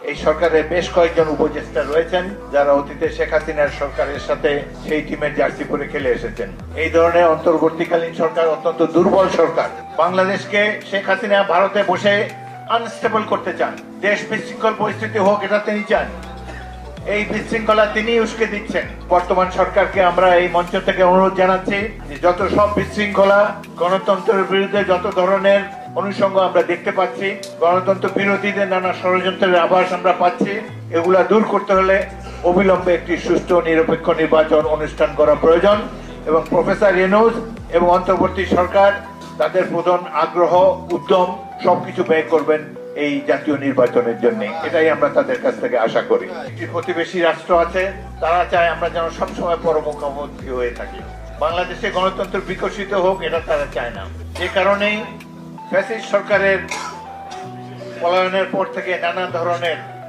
এই সরকারের বেশ কয়েকজন উপদেষ্টা রয়েছেন যারা অতীতে শেখ হাসিনার সরকারের সাথে সেই টিমের জার্সি পরে খেলে এসেছেন। এই ধরনের অন্তর্বর্তীকালীন সরকার অত্যন্ত দুর্বল সরকার। বাংলাদেশকে শেখ হাসিনা ভারতে বসে আনস্টেবল করতে চান, দেশ বিশৃঙ্খল পরিস্থিতি হোক এটা তিনি চান। এই বিশৃঙ্খলা তিনি উস্কে দিচ্ছেন। বর্তমান সরকারকে আমরা এই মঞ্চ থেকে অনুরোধ জানাচ্ছি যে যত সব বিশৃঙ্খলা, গণতন্ত্রের বিরুদ্ধে যত ধরনের অনুষঙ্গ আমরা দেখতে পাচ্ছি, গণতন্ত্র বিরোধীদের নানা ষড়যন্ত্রের আভাস আমরা পাচ্ছি, এগুলা দূর করতে হলে অবিলম্বে একটি সুষ্ঠু নিরপেক্ষ নির্বাচন অনুষ্ঠান করা প্রয়োজন এবং প্রফেসর ইউনূস এবং অন্তর্বর্তী সরকার তাদের প্রধান আগ্রহ, উদ্যম সবকিছু ব্যয় করবেন এই জাতীয় নির্বাচনের জন্য। এটাই আমরা তাদের কাছ থেকে আশা করি। একটি প্রতিবেশী রাষ্ট্র আছে, তারা চায় আমরা যেন সবসময় পরমুখোমুখী হয়ে থাকি। বাংলাদেশে গণতন্ত্র বিকশিত হোক এটা তারা চায় না। যে কারণেই ফ্যাসিস্ট সরকারের পলায়নের পর থেকে নানা ধরনের